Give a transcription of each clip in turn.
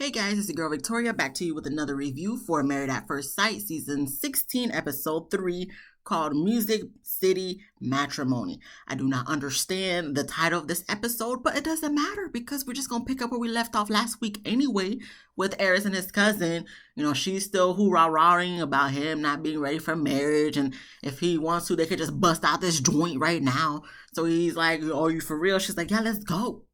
Hey guys, it's your girl Victoria back to you with another review for Married at First Sight Season 16, Episode 3, called Music City Matrimony. I do not understand the title of this episode, but it doesn't matter because we're just going to pick up where we left off last week anyway with Aerys and his cousin. You know, she's still hoorah-rahing about him not being ready for marriage, and if he wants to, they could just bust out this joint right now. So he's like, "Are you for real?" She's like, "Yeah, let's go."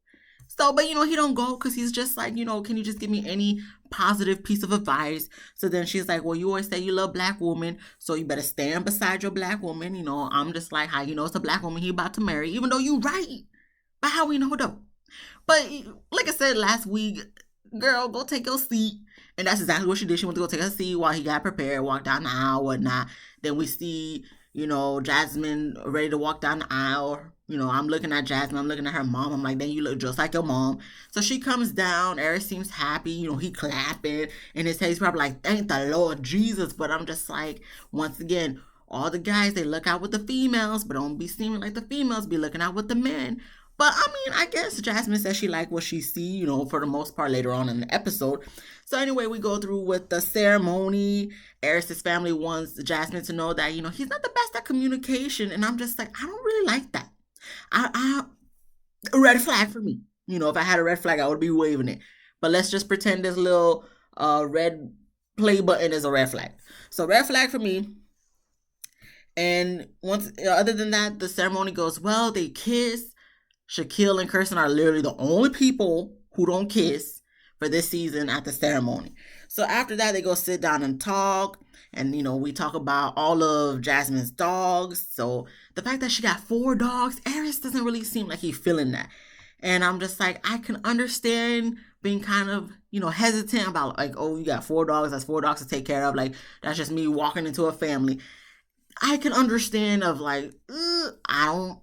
So, but he don't go because he's just like, can you just give me any positive piece of advice? So then she's like, well, you always say you love black women, so you better stand beside your black woman. I'm just like, how it's a black woman he about to marry, even though you right. But how we know though? But like I said last week, girl, go take your seat. And that's exactly what she did. She went to go take her seat while he got prepared, walk down the aisle, whatnot. Then we see, Jasmine ready to walk down the aisle. I'm looking at Jasmine, I'm looking at her mom. I'm like, then you look just like your mom. So she comes down. Aerys seems happy. He clapping. And his head, he's probably like, thank the Lord Jesus. But I'm just like, once again, all the guys, they look out with the females, but don't be seeming like the females be looking out with the men. But I guess Jasmine says she liked what she see, for the most part later on in the episode. So anyway, we go through with the ceremony. Aerys' family wants Jasmine to know that, he's not the best at communication. And I'm just like, I don't really like that. A red flag for me. If I had a red flag, I would be waving it. But let's just pretend this little red play button is a red flag. So red flag for me. And once, other than that, the ceremony goes well. They kiss. Shaquille and Kirsten are literally the only people who don't kiss for this season at the ceremony. So after that, they go sit down and talk. And, we talk about all of Jasmine's dogs. So the fact that she got 4 dogs, Aerys doesn't really seem like he's feeling that. And I'm just like, I can understand being kind of, hesitant about like, oh, you got 4 dogs. That's 4 dogs to take care of. Like, that's just me walking into a family. I can understand of like, I don't,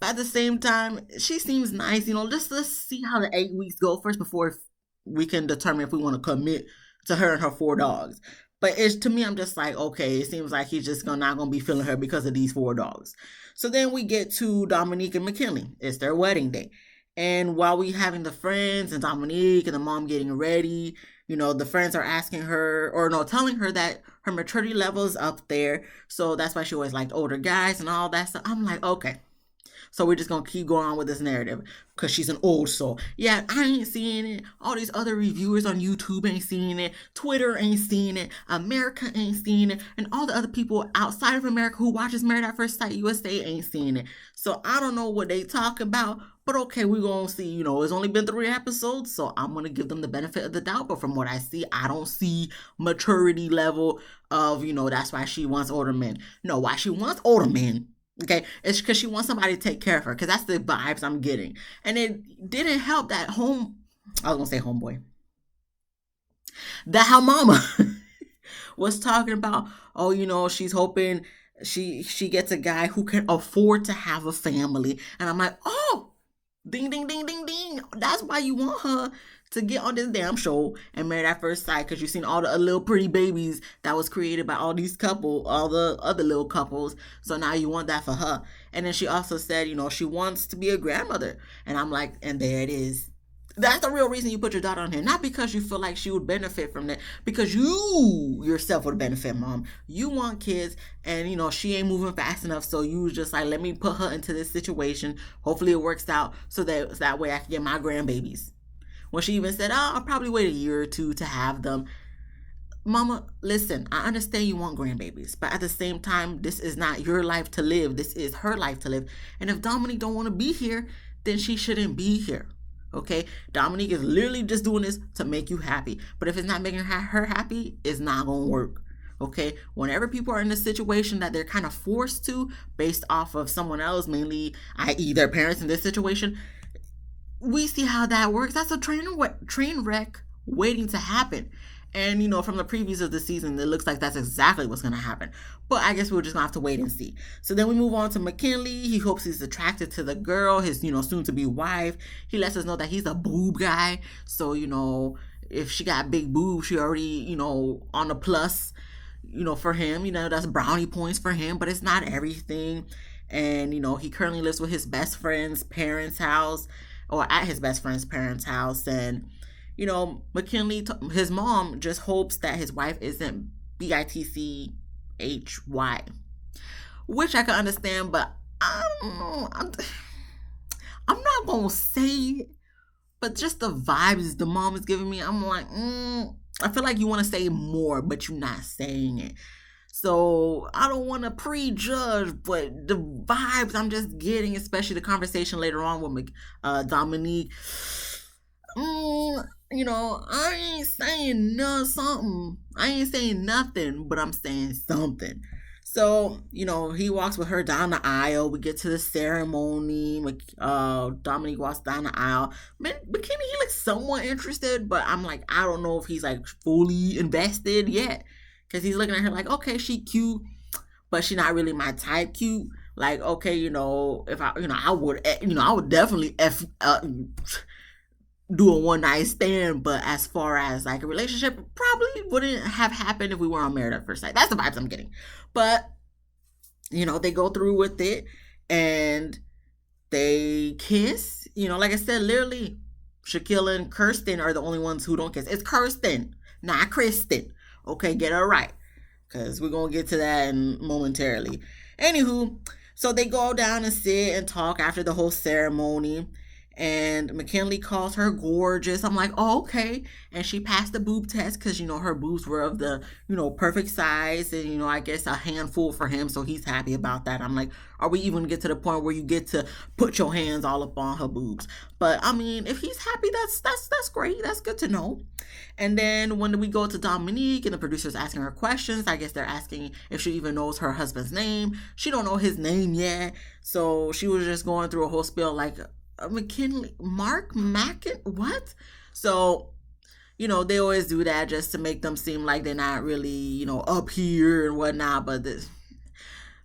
But at the same time, she seems nice, just let's see how the 8 weeks go first before we can determine if we want to commit to her and her 4 dogs. But to me, I'm just like, okay, it seems like he's just not going to be feeling her because of these 4 dogs. So then we get to Dominique and McKinley. It's their wedding day. And while we having the friends and Dominique and the mom getting ready, the friends are asking her, or no, telling her that her maturity level is up there. So that's why she always liked older guys and all that stuff. I'm like, okay. So we're just going to keep going on with this narrative because she's an old soul. Yeah, I ain't seeing it. All these other reviewers on YouTube ain't seeing it. Twitter ain't seeing it. America ain't seeing it. And all the other people outside of America who watches Married at First Sight USA ain't seeing it. So I don't know what they talk about. But okay, we're going to see. It's only been 3 episodes. So I'm going to give them the benefit of the doubt. But from what I see, I don't see maturity level of, that's why she wants older men. No, why she wants older men. Okay, it's because she wants somebody to take care of her, because that's the vibes I'm getting. And it didn't help that I was going to say homeboy. That her mama was talking about, she's hoping she gets a guy who can afford to have a family. And I'm like, oh, ding, ding, ding, ding, ding. That's why you want her to get on this damn show and Married at First Sight, because you've seen all the little pretty babies that was created by all these all the other little couples. So now you want that for her. And then she also said, she wants to be a grandmother. And I'm like, and there it is. That's the real reason you put your daughter on here. Not because you feel like she would benefit from that. Because you yourself would benefit, Mom. You want kids, and, she ain't moving fast enough. So you was just like, let me put her into this situation. Hopefully it works out so that way I can get my grandbabies. When she even said, I'll probably wait a year or 2 to have them. Mama, listen, I understand you want grandbabies, but at the same time, this is not your life to live. This is her life to live. And if Dominique don't want to be here, then she shouldn't be here. Okay? Dominique is literally just doing this to make you happy. But if it's not making her happy, it's not going to work. Okay? Whenever people are in a situation that they're kind of forced to, based off of someone else, mainly, i.e. their parents in this situation, we see how that works. That's a train wreck waiting to happen. And, from the previews of the season, it looks like that's exactly what's going to happen. But I guess we're just going to have to wait and see. So then we move on to McKinley. He hopes he's attracted to the girl, his, soon-to-be wife. He lets us know that he's a boob guy. So, if she got big boobs, she already, on the plus, for him. That's brownie points for him. But it's not everything. And, he currently lives with his best friend's parents' house. Or at his best friend's parents' house. And McKinley, his mom just hopes that his wife isn't bitchy, which I can understand, but I don't know. I'm not gonna say it, but just the vibes the mom is giving me, I'm like, I feel like you want to say more, but you're not saying it. So I don't want to prejudge, but the vibes I'm just getting, especially the conversation later on with Dominique, I ain't saying something. I ain't saying nothing, but I'm saying something. So, he walks with her down the aisle. We get to the ceremony. Dominique walks down the aisle. McKinney, he looks somewhat interested, but I'm like, I don't know if he's like fully invested yet. Because he's looking at her like, okay, she cute, but she not really my type cute. Like, okay, if I would definitely do a one night stand, but as far as like a relationship, probably wouldn't have happened if we weren't married at first sight. That's the vibes I'm getting. But they go through with it and they kiss. Like I said, literally, Shaquille and Kirsten are the only ones who don't kiss. It's Kirsten, not Kristen. Okay, get her right, because we're gonna get to that momentarily. Anywho, so they go down and sit and talk after the whole ceremony. And McKinley calls her gorgeous. I'm like, oh, okay. And she passed the boob test because, her boobs were of the, perfect size. And, I guess a handful for him. So he's happy about that. I'm like, are we even get to the point where you get to put your hands all up on her boobs? But, I mean, if he's happy, that's great. That's good to know. And then when we go to Dominique and the producer's asking her questions, I guess they're asking if she even knows her husband's name. She don't know his name yet. So she was just going through a whole spiel like, McKinley, Mark Mackin, what? So, they always do that just to make them seem like they're not really, up here and whatnot. But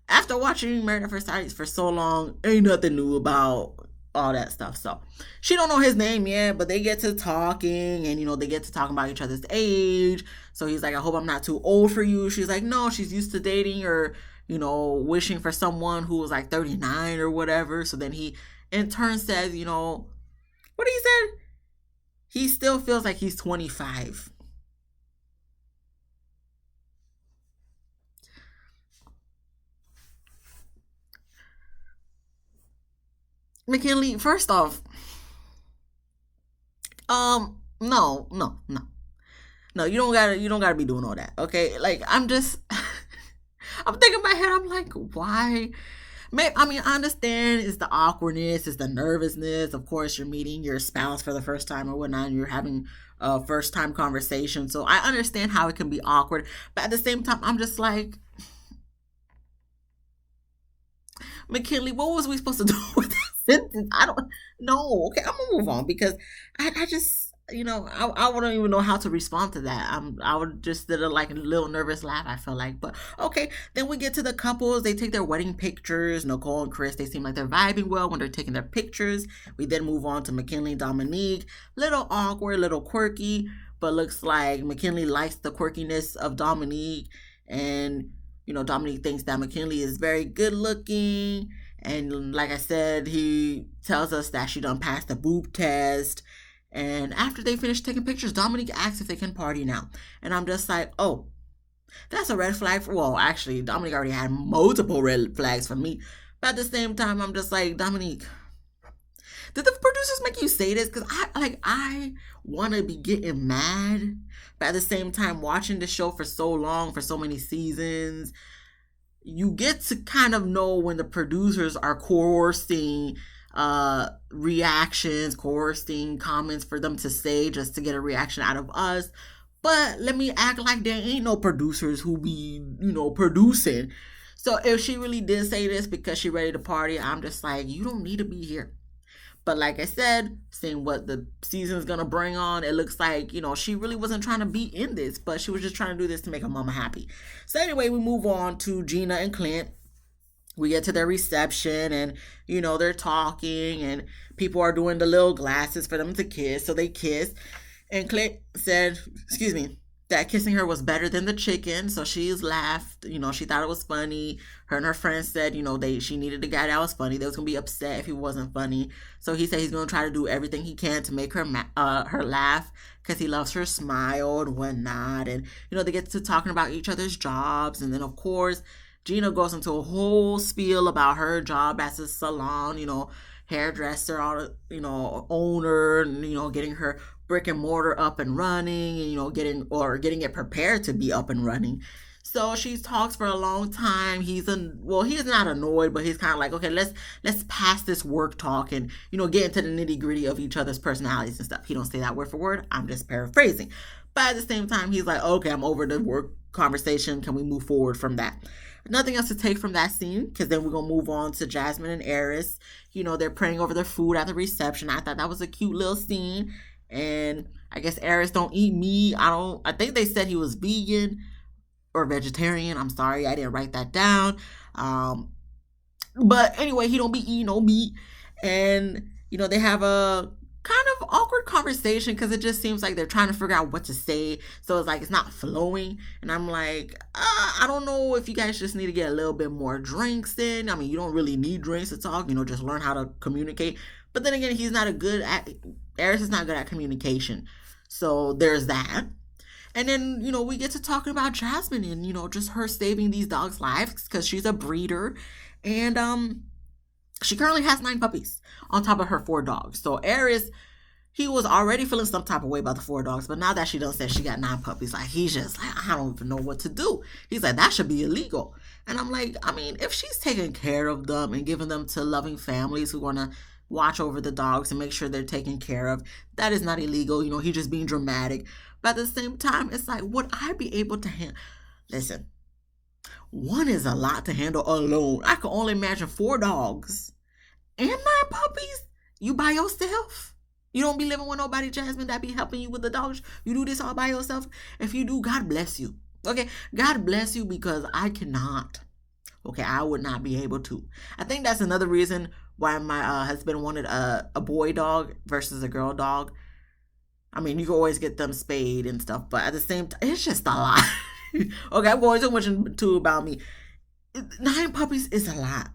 after watching Married at First Sight for so long, ain't nothing new about all that stuff. So she don't know his name yet, but they get to talking and, they get to talking about each other's age. So he's like, I hope I'm not too old for you. She's like, no, she's used to dating or, wishing for someone who was like 39 or whatever. So then he in turn says, what he said? He still feels like he's 25. McKinley, first off, no, you don't gotta be doing all that, okay? Like, I'm thinking in my head, I'm like, why? I mean, I understand it's the awkwardness, it's the nervousness. Of course, you're meeting your spouse for the first time or whatnot, and you're having a first time conversation. So I understand how it can be awkward. But at the same time, I'm just like, McKinley, what was we supposed to do with that sentence? I don't know. Okay, I'm gonna move on because I just I wouldn't even know how to respond to that. I would just did a little nervous laugh, I feel like. But okay, then we get to the couples. They take their wedding pictures. Nicole and Chris, they seem like they're vibing well when they're taking their pictures. We then move on to McKinley and Dominique. Little awkward, little quirky, but looks like McKinley likes the quirkiness of Dominique. And Dominique thinks that McKinley is very good looking. And like I said, he tells us that she done passed the boob test. And after they finish taking pictures, Dominique asks if they can party now. And I'm just like, oh, that's a red flag well, actually, Dominique already had multiple red flags for me. But at the same time, I'm just like, Dominique, did the producers make you say this? Because I want to be getting mad. But at the same time, watching the show for so long, for so many seasons, you get to kind of know when the producers are coercing reactions, coercing comments for them to say just to get a reaction out of us. But let me act like there ain't no producers who be, producing. So if she really did say this because she ready to party, I'm just like, you don't need to be here. But like I said, seeing what the season's gonna bring on, it looks like, she really wasn't trying to be in this, but she was just trying to do this to make her mama happy. So anyway, we move on to Gina and Clint. We get to their reception and, they're talking and people are doing the little glasses for them to kiss. So they kiss. And Clint said, excuse me, that kissing her was better than the chicken. So she's laughed. She thought it was funny. Her and her friends said, she needed a guy that was funny. They was gonna be upset if he wasn't funny. So he said he's gonna try to do everything he can to make her laugh because he loves her smile and whatnot. And they get to talking about each other's jobs, and then of course Gina goes into a whole spiel about her job as a salon, hairdresser, all owner, and getting her brick and mortar up and running, and getting it prepared to be up and running. So she talks for a long time. He's not annoyed, but he's kind of like, okay, let's pass this work talk and get into the nitty gritty of each other's personalities and stuff. He don't say that word for word. I'm just paraphrasing, but at the same time, he's like, okay, I'm over the work conversation. Can we move forward from that? Nothing else to take from that scene, because then we're going to move on to Jasmine and Aerys. They're praying over their food at the reception. I thought that was a cute little scene. And I guess Aerys don't eat meat. I think they said he was vegan or vegetarian. I'm sorry, I didn't write that down. But anyway, he don't be eating no meat. And, they have a kind of awkward conversation because it just seems like they're trying to figure out what to say. So it's like it's not flowing. And I'm like, I don't know if you guys just need to get a little bit more drinks in. I mean, you don't really need drinks to talk, just learn how to communicate. But then again, Aerys is not good at communication. So there's that. And then, we get to talking about Jasmine and, just her saving these dogs' lives because she's a breeder. And she currently has 9 puppies on top of her 4 dogs. So Aerys, he was already feeling some type of way about the 4 dogs, but now that she done said she got 9 puppies, like, he's just like, I don't even know what to do. He's like, that should be illegal. And I'm like, I mean, if she's taking care of them and giving them to loving families who want to watch over the dogs and make sure they're taken care of, that is not illegal. He's just being dramatic. But at the same time, it's like, would I be able to handle? Listen, 1 is a lot to handle alone. I can only imagine 4 dogs and 9 puppies. You by yourself? You don't be living with nobody, Jasmine, that be helping you with the dogs. You do this all by yourself. If you do, God bless you. Okay, God bless you, because I cannot. Okay, I would not be able to. I think that's another reason why my husband wanted a boy dog versus a girl dog. I mean, you can always get them spayed and stuff, but at the same time, it's just a lot. Okay, I'm going too much into about me. 9 puppies is a lot.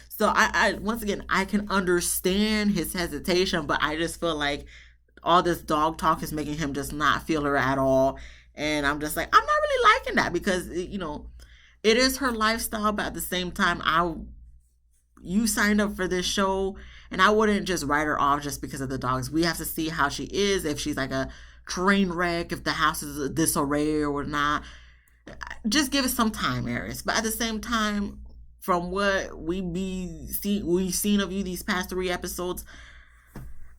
So I once again, I can understand his hesitation, but I just feel like all this dog talk is making him just not feel her at all. And I'm just like, I'm not really liking that, because, it is her lifestyle, but at the same time, you signed up for this show, and I wouldn't just write her off just because of the dogs. We have to see how she is, if she's like a train wreck, if the house is a disarray or not. Just give it some time, Aerys. But at the same time, from what we've seen of you these past 3 episodes,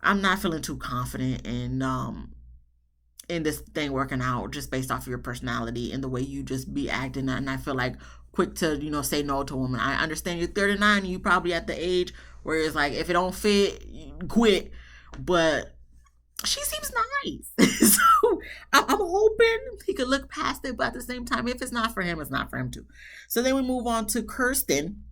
I'm not feeling too confident in this thing working out, just based off of your personality and the way you just be acting. And I feel like quick to say no to a woman. I understand you're 39 and you probably at the age where it's like, if it don't fit, quit. But she seems nice. So I'm hoping he could look past it, but at the same time, if it's not for him, it's not for him too. So then we move on to Kirsten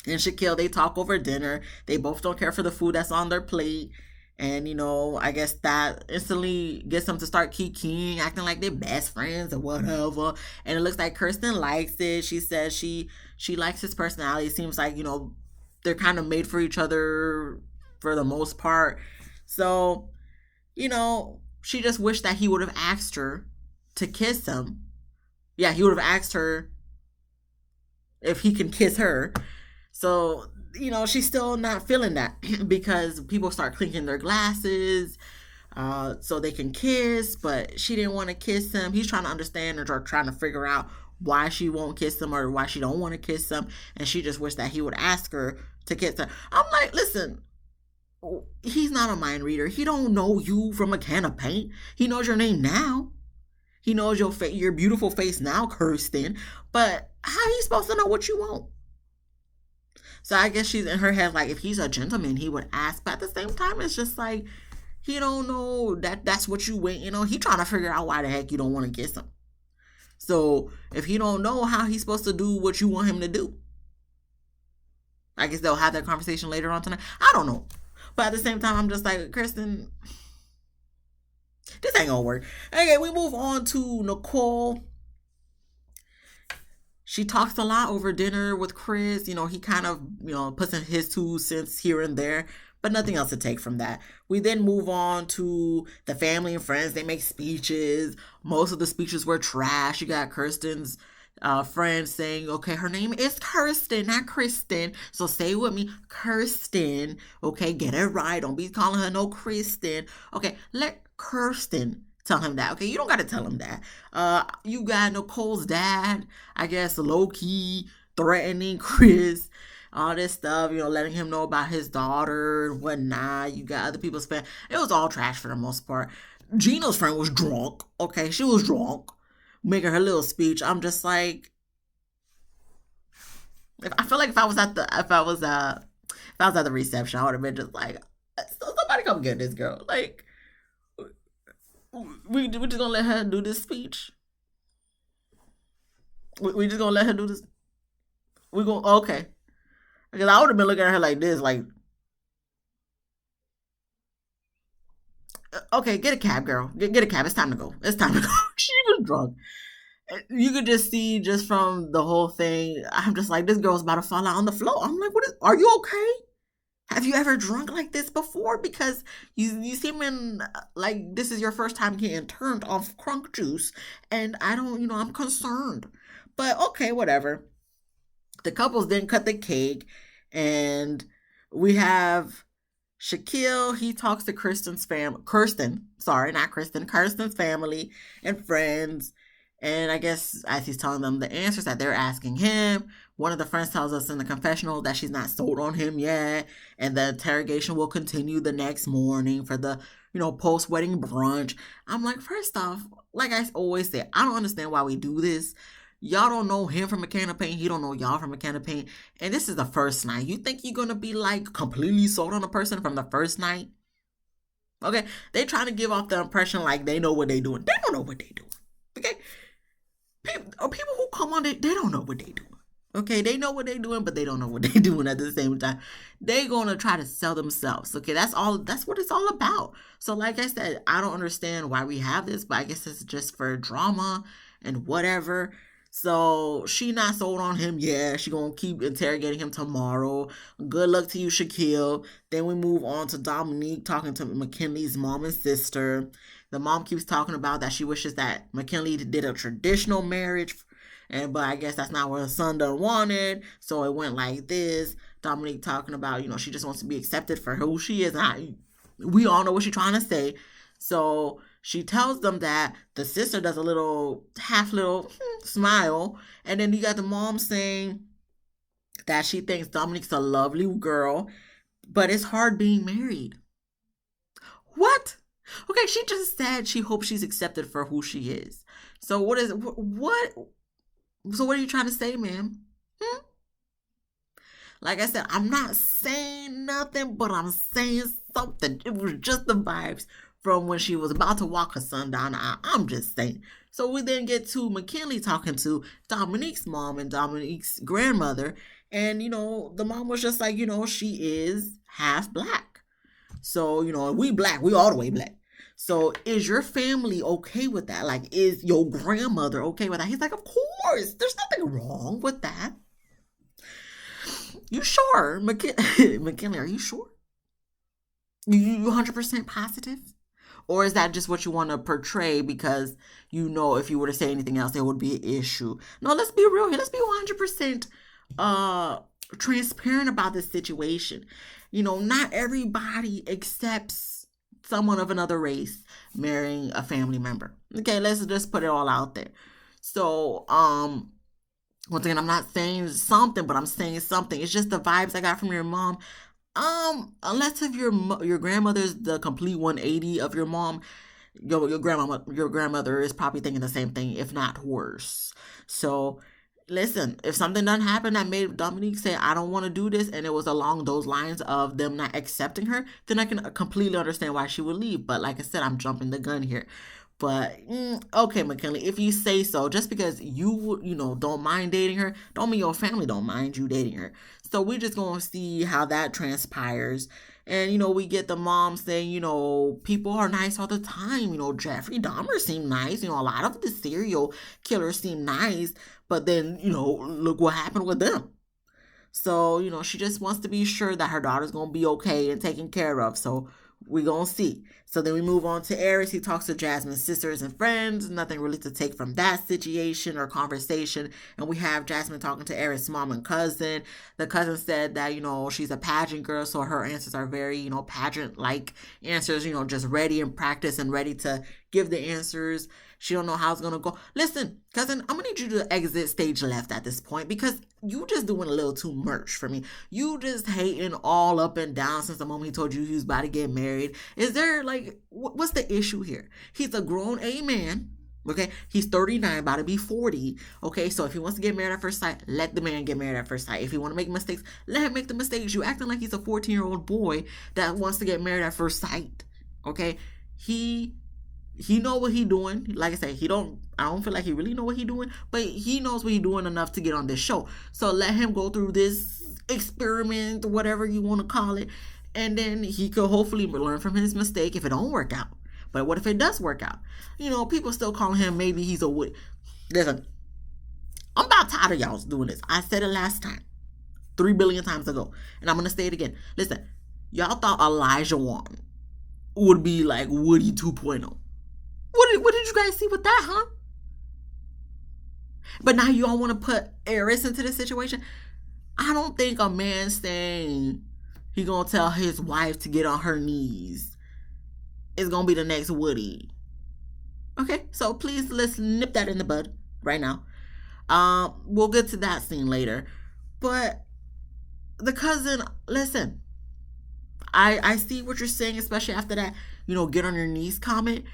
and Shaquille. They talk over dinner. They both don't care for the food that's on their plate. And, I guess that instantly gets them to start kikiing, acting like they're best friends or whatever. And it looks like Kirsten likes it. She says she likes his personality. It seems like, they're kind of made for each other for the most part. So, she just wished that he would have asked her to kiss him. Yeah, he would have asked her if he can kiss her. So, she's still not feeling that because people start clinking their glasses so they can kiss, but she didn't want to kiss him. He's trying to understand or trying to figure out why she won't kiss him or why she don't want to kiss him, and she just wished that he would ask her to kiss her. I'm like, listen, he's not a mind reader. He don't know you from a can of paint. He knows your name now. He knows your beautiful face now, Kirsten, but how he supposed to know what you want? So I guess she's in her head like, if he's a gentleman, he would ask. But at the same time, it's just like, he don't know that's what you wait. He trying to figure out why the heck you don't want to kiss him. So if he don't know how he's supposed to do what you want him to do, I guess they'll have that conversation later on tonight. I don't know. But at the same time, I'm just like, Kristen, This ain't gonna work. Okay, we move on to Nicole. She talks a lot over dinner with Chris. He kind of, puts in his 2 cents here and there, but nothing else to take from that. We then move on to the family and friends. They make speeches. Most of the speeches were trash. You got Kirsten's friend saying, okay, her name is Kirsten, not Kristen. So say it with me, Kirsten. Okay, get it right. Don't be calling her no Kristen. Okay, let Kirsten tell him that. Okay, you don't gotta tell him that. You got Nicole's dad, I guess, low key threatening Chris, all this stuff, letting him know about his daughter and whatnot. You got other people's fan. It was all trash for the most part. Gina's friend was drunk. Okay, she was drunk, making her little speech. I'm just like, I feel like if I was at the reception, I would have been just like, somebody come get this girl. Like, we just gonna let her do this speech. We just gonna let her do this. We gonna okay. Because I would have been looking at her like this, like, okay, get a cab, girl. Get a cab. It's time to go. It's time to go. She was drunk. You could just see just from the whole thing. I'm just like, this girl's about to fall out on the floor. I'm like, are you okay? Have you ever drunk like this before? Because you seem like this is your first time getting turned off crunk juice, and I don't, I'm concerned. But okay, whatever. The couples then cut the cake, and we have Shaquille. He talks to Kirsten, sorry, not Kristen, Kirsten's family and friends. And I guess as he's telling them the answers that they're asking him, one of the friends tells us in the confessional that she's not sold on him yet, and the interrogation will continue the next morning for the, post wedding brunch. I'm like, first off, like I always say, I don't understand why we do this. Y'all don't know him from a can of paint. He don't know y'all from a can of paint. And this is the first night. You think you're gonna be like completely sold on a person from the first night? Okay, they trying to give off the impression like they know what they doing. They don't know what they doing. Okay, people who come on, they don't know what they doing. Okay, they know what they're doing, but they don't know what they're doing at the same time. They gonna try to sell themselves. Okay, that's all. That's what it's all about. So, like I said, I don't understand why we have this, but I guess it's just for drama and whatever. So she not sold on him. Yeah, she gonna keep interrogating him tomorrow. Good luck to you, Shaquille. Then we move on to Dominique talking to McKinley's mom and sister. The mom keeps talking about that she wishes that McKinley did a traditional marriage, but I guess that's not what her son done wanted. So it went like this. Dominique talking about, she just wants to be accepted for who she is. We all know what she's trying to say. So she tells them that the sister does a little smile, and then you got the mom saying that she thinks Dominique's a lovely girl, but it's hard being married. What? Okay, she just said she hopes she's accepted for who she is. So what is what? So what are you trying to say, ma'am? Hmm? Like I said, I'm not saying nothing, but I'm saying something. It was just the vibes from when she was about to walk her son down the aisle. I'm just saying. So we then get to McKinley talking to Dominique's mom and Dominique's grandmother. And, the mom was just like, she is half black. So, we black. We all the way black. So is your family okay with that? Like, is your grandmother okay with that? He's like, of course. There's nothing wrong with that. You sure? McKinley, are you sure? You 100% positive? Or is that just what you want to portray because if you were to say anything else, there would be an issue? No, let's be real here. Let's be 100% transparent about this situation. Not everybody accepts someone of another race marrying a family member. Okay, let's just put it all out there. So, once again, I'm not saying something, but I'm saying something. It's just the vibes I got from your mom. Unless if your grandmother's the complete 180 of your mom, your grandmother is probably thinking the same thing, if not worse. So listen, if something done happen that made Dominique say, I don't want to do this, and it was along those lines of them not accepting her, then I can completely understand why she would leave. But like I said, I'm jumping the gun here. But okay, McKinley, if you say so, just because you don't mind dating her, don't mean your family don't mind you dating her. So we just gonna see how that transpires. And we get the mom saying, people are nice all the time. Jeffrey Dahmer seemed nice. A lot of the serial killers seem nice, but then, look what happened with them. So, she just wants to be sure that her daughter's going to be okay and taken care of. So, we're going to see. So, then we move on to Aerys. He talks to Jasmine's sisters and friends. Nothing really to take from that situation or conversation. And we have Jasmine talking to Aerys' mom and cousin. The cousin said that, she's a pageant girl. So, her answers are very, pageant-like answers, just ready and practice and ready to give the answers. She don't know how it's going to go. Listen, cousin, I'm going to need you to exit stage left at this point because you just doing a little too much for me. You just hating all up and down since the moment he told you he was about to get married. Is there, what's the issue here? He's a grown A man, okay? He's 39, about to be 40, okay? So if he wants to get married at first sight, let the man get married at first sight. If he want to make mistakes, let him make the mistakes. You acting like he's a 14-year-old boy that wants to get married at first sight, okay? He know what he doing. Like I said, I don't feel like he really know what he doing, but he knows what he doing enough to get on this show. So let him go through this experiment, whatever you want to call it, and then he could hopefully learn from his mistake if it don't work out. But what if it does work out? People still calling him maybe he's a wood. Listen, I'm about tired of y'all doing this. I said it last time, 3 billion times ago, and I'm gonna say it again. Listen, y'all thought Elijah Wan would be like Woody 2.0. What did you guys see with that, huh? But now you all want to put Aerys into this situation? I don't think a man saying he gonna tell his wife to get on her knees is gonna be the next Woody. Okay, so please let's nip that in the bud right now. We'll get to that scene later. But the cousin, listen, I see what you're saying, especially after that, get on your knees comment.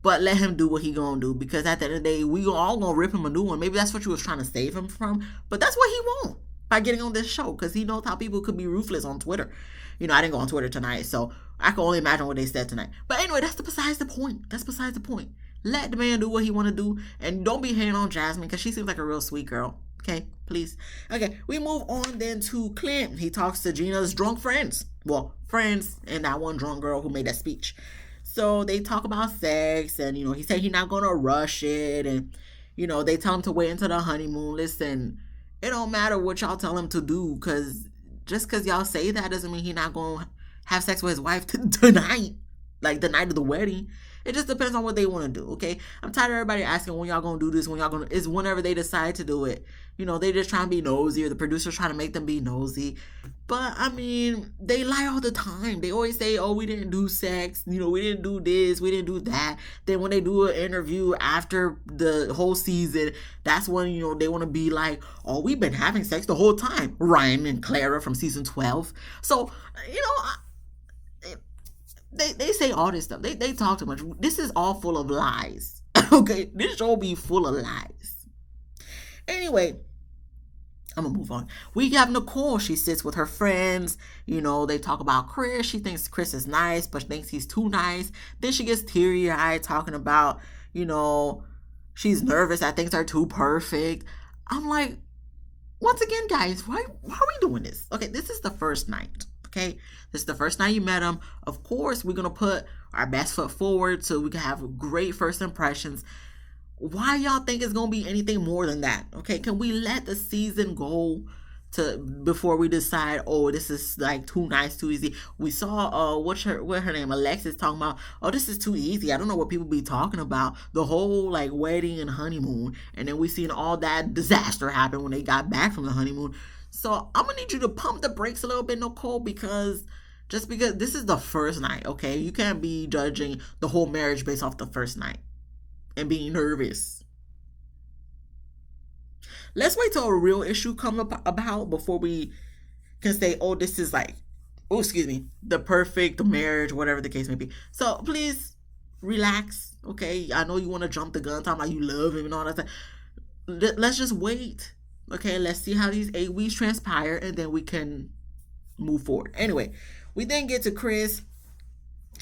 But let him do what he gonna do, because at the end of the day, we all gonna rip him a new one. Maybe that's what you was trying to save him from, but that's what he want by getting on this show, because he knows how people could be ruthless on Twitter. I didn't go on Twitter tonight, so I can only imagine what they said tonight. But anyway, that's besides the point. That's besides the point. Let the man do what he want to do, and don't be hating on Jasmine, because she seems like a real sweet girl. Okay, please. Okay, we move on then to Clint. He talks to Gina's drunk friends. Well, friends and that one drunk girl who made that speech. So they talk about sex, and he said he's not gonna rush it, and they tell him to wait until the honeymoon. Listen, it don't matter what y'all tell him to do, because just because y'all say that doesn't mean he's not gonna have sex with his wife tonight, like the night of the wedding. It just depends on what they want to do, okay? I'm tired of everybody asking when y'all gonna do this, it's whenever they decide to do it. They just trying to be nosy, or the producer's trying to make them be nosy. But, they lie all the time. They always say, oh, we didn't do sex, we didn't do this, we didn't do that. Then when they do an interview after the whole season, that's when, they want to be like, oh, we've been having sex the whole time. Ryan and Clara from season 12. So, They say all this stuff. They talk too much. This is all full of lies. Okay? This show be full of lies. Anyway, I'm going to move on. We have Nicole. She sits with her friends. They talk about Chris. She thinks Chris is nice, but thinks he's too nice. Then she gets teary-eyed talking about, she's nervous that things are too perfect. I'm like, once again, guys, why are we doing this? Okay, this is the first night. Okay, this is the first night you met him. Of course, we're going to put our best foot forward so we can have great first impressions. Why y'all think it's going to be anything more than that? Okay, can we let the season go before we decide, oh, this is like too nice, too easy? We saw, what her name, Alexis, talking about, oh, this is too easy. I don't know what people be talking about. The whole like wedding and honeymoon. And then we seen all that disaster happen when they got back from the honeymoon. So I'm going to need you to pump the brakes a little bit, Nicole, because this is the first night, okay? You can't be judging the whole marriage based off the first night and being nervous. Let's wait till a real issue comes about before we can say, oh, this is like, the perfect marriage, whatever the case may be. So please relax, okay? I know you want to jump the gun, talking about you love him and all that stuff. Let's just wait. Okay, let's see how these 8 weeks transpire, and then we can move forward. Anyway, we then get to Chris.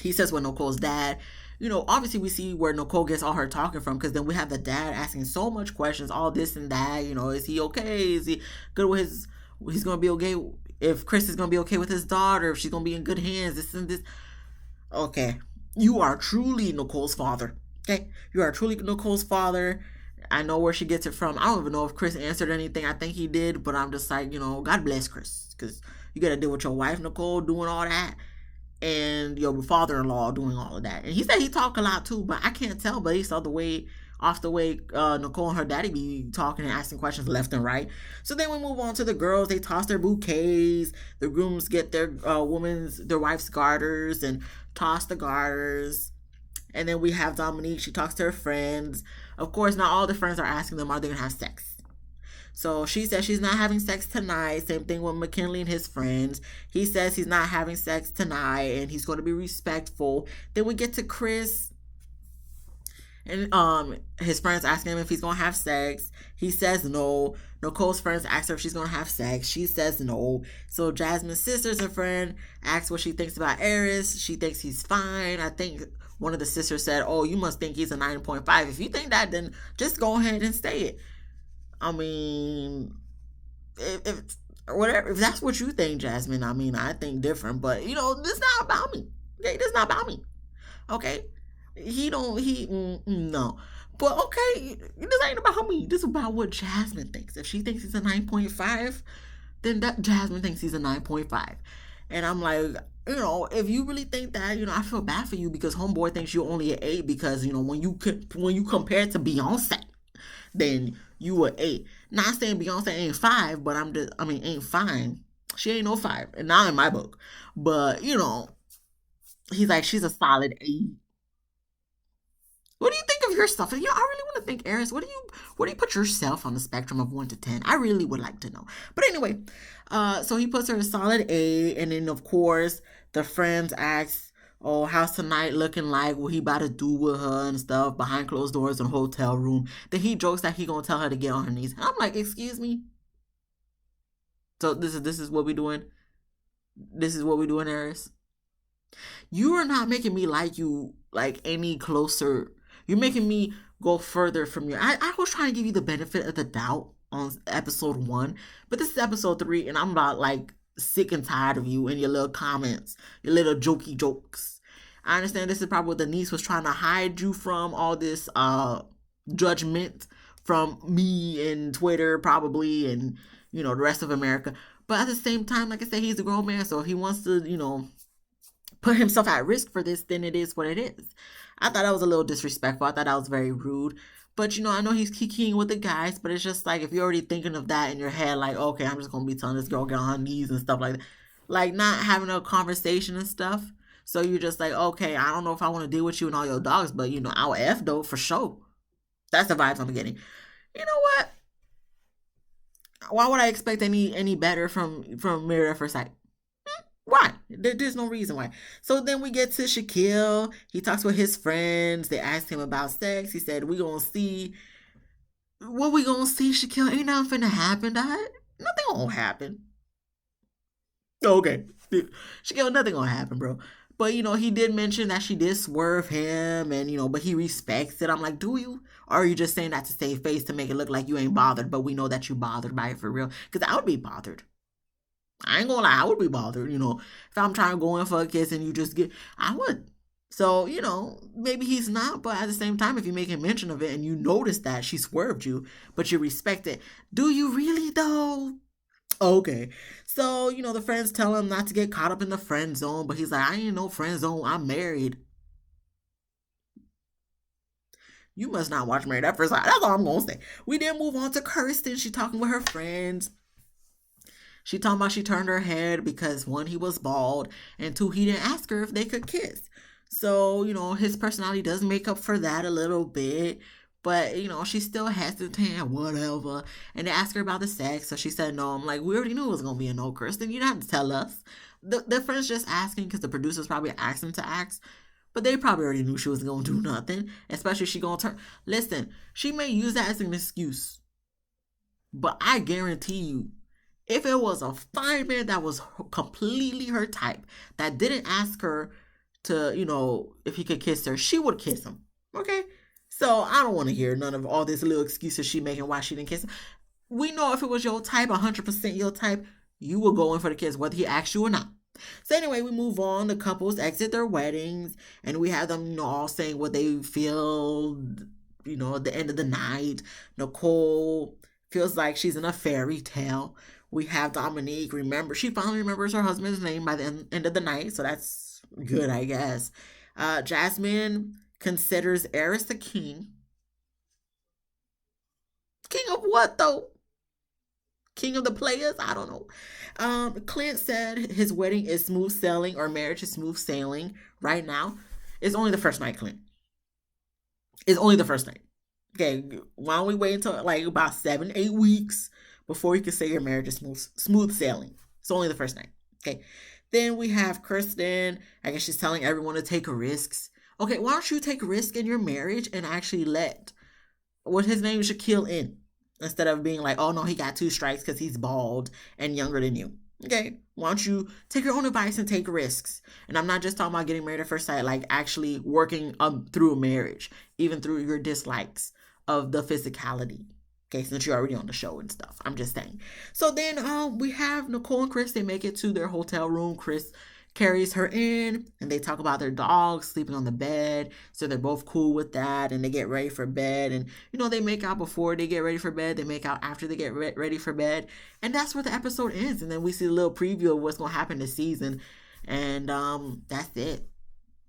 He says with Nicole's dad. Obviously we see where Nicole gets all her talking from, because then we have the dad asking so much questions, all this and that. Is he okay? Is he good with his he's gonna be okay, if Chris is gonna be okay with his daughter, if she's gonna be in good hands, this and this. Okay, you are truly Nicole's father. Okay, you are truly Nicole's father. I know where she gets it from. I don't even know if Chris answered anything. I think he did, but I'm just like, God bless Chris, because you got to deal with your wife Nicole doing all that, and your father-in-law doing all of that. And he said he talked a lot too, but I can't tell based off the way Nicole and her daddy be talking and asking questions left and right. So then we move on to the girls. They toss their bouquets. The grooms get their wife's garters and toss the garters. And then we have Dominique. She talks to her friends. Of course, not all the friends are asking them, are they gonna have sex? So she says she's not having sex tonight. Same thing with McKinley and his friends. He says he's not having sex tonight and he's going to be respectful. Then we get to Chris and his friends asking him if he's going to have sex. He says no. Nicole's friends ask her if she's going to have sex. She says no. So Jasmine's sister's a friend asks what she thinks about Aerys. She thinks he's fine. I think one of the sisters said, oh, you must think he's a 9.5. If you think that, then just go ahead and say it. I mean, if whatever, if that's what you think, Jasmine, I mean, I think different, but this is not about me. Okay, this is not about me. Okay, no, but okay, this ain't about me. This is about what Jasmine thinks. If she thinks he's a 9.5, then that Jasmine thinks he's a 9.5, and I'm like, if you really think that, I feel bad for you because homeboy thinks you're only an 8 because when you compare it to Beyonce, then you were 8. Not saying Beyonce ain't 5, but ain't fine. She ain't no 5, and not in my book. But he's like, she's a solid 8. What do you think of yourself? I really want to think, Aerys. Where do you put yourself on the spectrum of 1 to 10? I really would like to know. But anyway, so he puts her a solid 8, and then of course the friends ask, oh, how's tonight looking like? What he about to do with her and stuff behind closed doors in a hotel room. Then he jokes that he gonna tell her to get on her knees. And I'm like, excuse me. So this is what we doing. This is what we doing, Aerys. You are not making me like you like any closer. You're making me go further from you. I was trying to give you the benefit of the doubt on episode 1, but this is episode 3, and I'm about like sick and tired of you and your little comments, your little jokey jokes. I understand this is probably what the niece was trying to hide you from, all this judgment from me and Twitter probably, and the rest of America. But at the same time, like I said, he's a grown man, so if he wants to put himself at risk for this, then it is what it is. I thought that was a little disrespectful. I thought that was very rude. But I know he's keying with the guys, but it's just like, if you're already thinking of that in your head, like, okay, I'm just gonna be telling this girl get on her knees and stuff like that, like not having a conversation and stuff. So you're just like, okay, I don't know if I want to deal with you and all your dogs, but I'll F though for sure. That's the vibes I'm getting. You know what? Why would I expect any better from Married at First Sight? Why? There's no reason why. So then we get to Shaquille. He talks with his friends. They asked him about sex. He said, we gonna see. What we gonna see, Shaquille? Ain't nothing finna happen, dog. Nothing gonna happen. Okay. Shaquille, nothing gonna happen, bro. But, he did mention that she did swerve him and, but he respects it. I'm like, do you? Or are you just saying that to save face to make it look like you ain't bothered, but we know that you bothered by it for real? Because I would be bothered. I ain't gonna lie, I would be bothered, if I'm trying to go in for a kiss and you just I would. So, maybe he's not, but at the same time, if you're making mention of it and you notice that she swerved you, but you respect it, do you really though? Okay. So, the friends tell him not to get caught up in the friend zone, but he's like, I ain't no friend zone, I'm married. You must not watch Married at First Sight. That's all I'm gonna say. We then move on to Kirsten. She talking with her friends. She talking about she turned her head because 1, he was bald, and 2, he didn't ask her if they could kiss. So, his personality does make up for that a little bit. But, she's still hesitant, whatever. And they ask her about the sex, so she said no. I'm like, we already knew it was going to be a no, Kristen. You didn't have to tell us. The friends just asking because the producers probably asked them to ask. But they probably already knew she was going to do nothing. Especially if she going to turn. Listen, she may use that as an excuse. But I guarantee you, if it was a fine man that was completely her type, that didn't ask her to, if he could kiss her, she would kiss him. Okay? So I don't want to hear none of all this little excuses she making why she didn't kiss him. we know if it was your type, 100% your type, you will go in for the kids, whether he asks you or not. So anyway, we move on. The couples exit their weddings, and we have them, all saying what they feel, at the end of the night. Nicole feels like she's in a fairy tale. We have Dominique. She finally remembers her husband's name by the end of the night, so that's good, I guess. Jasmine considers Aerys the king. King of what, though? King of the players? I don't know. Clint said his wedding is smooth sailing, or marriage is smooth sailing right now. It's only the first night, Clint. It's only the first night. Okay, why don't we wait until like about 7, 8 weeks before you can say your marriage is smooth sailing? It's only the first night. Okay. Then we have Kristen. I guess she's telling everyone to take risks. Okay, why don't you take a risk in your marriage and actually let what his name Shaquille in, instead of being like, oh no, he got 2 strikes because he's bald and younger than you. Okay, why don't you take your own advice and take risks? And I'm not just talking about getting married at first sight, like actually working through a marriage, even through your dislikes of the physicality. Okay, since you're already on the show and stuff. I'm just saying. So then we have Nicole and Chris. They make it to their hotel room. Chris carries her in, and they talk about their dogs sleeping on the bed. So they're both cool with that, and they get ready for bed. And they make out before they get ready for bed. They make out after they get ready for bed. And that's where the episode ends. And then we see a little preview of what's gonna happen this season. And that's it.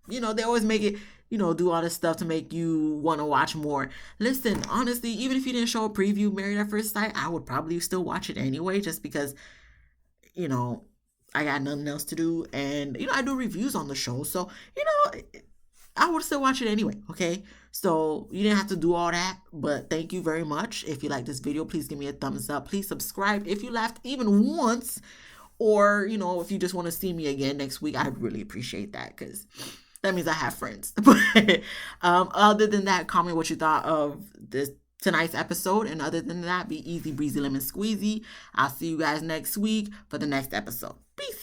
They always make it, do all this stuff to make you want to watch more. Listen, honestly, even if you didn't show a preview Married at First Sight, I would probably still watch it anyway, just because, I got nothing else to do. And, I do reviews on the show. So, I would still watch it anyway, okay? So you didn't have to do all that, but thank you very much. If you like this video, please give me a thumbs up. Please subscribe if you laughed even once, or, if you just want to see me again next week, I'd really appreciate that, because that means I have friends. But other than that, comment what you thought of tonight's episode. And other than that, be easy, breezy, lemon squeezy. I'll see you guys next week for the next episode. Peace.